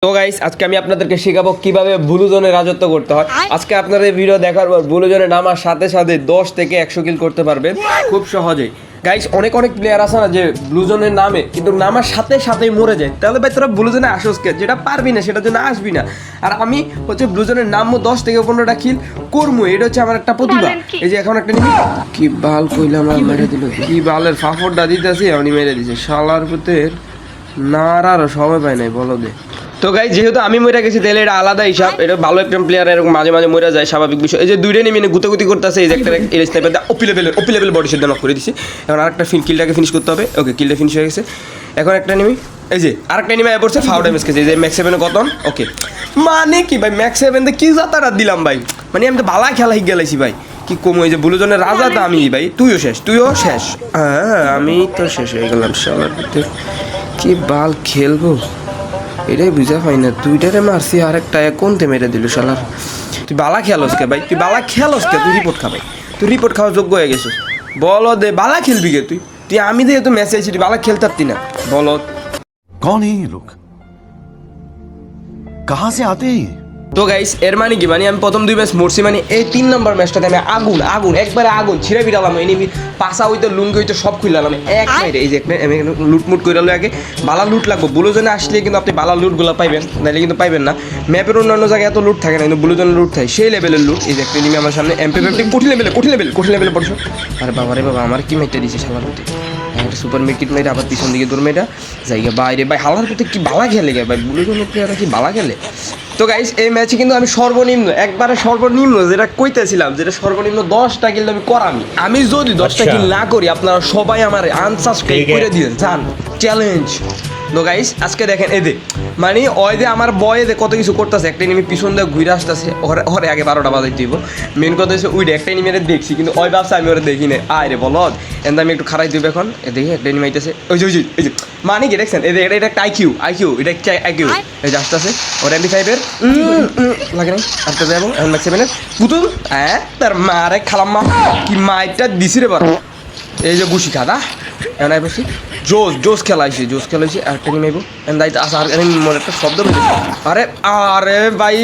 তো গাইস আজকে আমি আপনাদেরকে শেখাবো কিভাবে ব্লু জোনে রাজত্ব করতে হয়। আজকে আপনাদের ভিডিও দেখার পর ব্লু জোনে নামার সাথে সাথে 10 থেকে 100 কিল করতে পারবেন খুব সহজেই। গাইস অনেক প্লেয়ার আছে না যে ব্লু জোনের নামে কিন্তু নামার সাথে সাথেই মরে যায়। তাহলে ভাই তোরা ব্লু জোনে আসোস কে? যেটা পারবি না সেটার জন্য আসবি না। আর আমি হচ্ছে ব্লু জোনের নামও 10 থেকে 15টা কিল করবো, এটা হচ্ছে আমার একটা প্রতিভা। এই যে এখন একটা নিবি কি বাল কইলাম আর মেরে দিল, কি বালের ফাফড়টা দিতেছি এমনি মেরে দিছে শালার পুতের নাড়ারও সময় পায় নাই বলো দে। তো গাই যেহেতু আমি মরে গেছি তাহলে এটা আলাদা হিসাব, এটা ভালো একটা প্লেয়ার এরকম মাঝে মাঝে মরে যায়, স্বাভাবিক বিষয়। এই যে দুইটা নেমে গুতাগুতি করতেছে, এই যে একটা এর স্নাইপার ওপি লেভেল বডি শট নক করে দিছি। এখন আরেকটা কিলটাকে ফিনিশ করতে হবে। ওকে কিলটা ফিনিশ হয়ে গেছে। এখন একটা নেমি এই যে আরেকটা নেমে পড়ছে ফাউ ড্যামেজ খেয়েছে। এই যে ম্যাক্স 7 কত ওকে মানে কি ভাই ম্যাক্স 7 তে কি জাতাটা দিলাম ভাই, মানে আমি তো বালা খেলা হিক গেলাইছি ভাই। কি কম ওই যে ব্লু জোনের রাজা তো আমি ভাই, তুইও শেষ। হ্যাঁ আমি তো শেষ হয়ে গেলাম শালার পুতের, কি বাল খেলবো এটাই বুঝা পাই না। দুইটারে মারছি আরেকটা কোনতে মেরে দিল শালার। তুই বালা খেলোস কে ভাই, তুই বালা খেলোস কে? তুই রিপোর্ট খা ভাই, তুই রিপোর্ট খাওয়ার যোগ্য হয়ে গেছিস। বলো দে বালা খেলবি কে তুই? তুই আমি দিয়ে তো ম্যাচ আইছি, তুই বালা খেলতে পারতি না বলো। कौन है ये लोग कहां से आते हैं? তো গাইস এর মানে কি, মানে আমি প্রথম 2 ম্যাচ মরছি, মানে এই 3 নম্বর ম্যাচটাতে আমি আগুন একবারে আগুন ছিঁড়ে বিড়ালাম। এনিমি পাশা হইতো লুঙ্গি হইতো সব খুইলাম এক মাইরে। এই যে আমি লুটমুট করে আগে বালা লুট লাগবো। ব্লু জোনে আসলে কিন্তু আপনি বালা লুটগুলো পাইবেন, নাহলে কিন্তু পাইবেন না। ম্যাপের অন্যান্য জায়গায় এত লুট থাকে না, কিন্তু ব্লু জোনে লুট থাকে সেই লেভেলের লুট। এই যে একটা এনিমি আমার সামনে এমপি কঠিন লেভেলে পড়ছো। আরে বাবা রে বাবা, আমার কি মেটটা দিছে শালা লুটে। একটা সুপার মার্কেট মেয়েটা আবার পিছন দিকে দৌড় মেয়েটা জায়গা বাইরে ভাই হালার করতে কি বালা খেলে গে ভাই, ব্লু জোনের প্লেয়াররা কি বালা খেলে। তো গাইস এই ম্যাচে কিন্তু আমি সর্বনিম্ন যেটা কইতেছিলাম, যেটা সর্বনিম্ন 10টা কিল আমি করামি। আমি যদি 10টা কিল না করি আপনারা সবাই আমার আনসাবস্ক্রাইব করে দিবেন জান, চ্যালেঞ্জ। তো গাইস আজকে দেখেন এদে মানে ওই যে আমার বয় এদে কত কিছু করতেছে। একটা এনিমি পিছন দিয়ে ঘুরে আসতেছে, ওরে আগে 12টা বাজাই দিব। মেন কথা হচ্ছে ওইটা একটা এনিমিরে দেখছি কিন্তু ওই ভাবছে আমি ওরা দেখি না। আয় রে বলদ এন্ড আমি একটু খারাই দিব এখন। দেখি একটা এনিমি আইতেছে, ওই যে মানে কি দেখছেন এটা একটা আইকিউ এটা একটা আইকিউ। এই যে আসতেছে ওর এমপি 5 এর লাগে নাই আটটা যাবো এখন ম্যাক্স 7 এর পুতুল। হ্যাঁ তার মারে খালাম্মা কি মাইটা দিছি রে বার। এই যে গুছি খাদা এখন আই বসি জোস খেলাইছে আর একটা নিয়ে নেবো দায়িত্ব আসা। আর মনে একটা শব্দ রয়েছে। আরে ভাই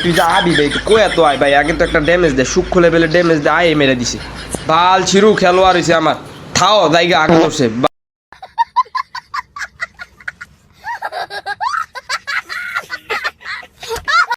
তুই যা আবি ভাই, তুই কই এত আয় ভাই, আগে তো একটা ড্যামেজ দেয় সূক্ষ্ম লেভেলের ড্যামেজ দেয়, আয় মেরে দিছে। বাল ছিরু খেলোয়াড় হয়েছে আমার, থাও জায়গা আগে করছে।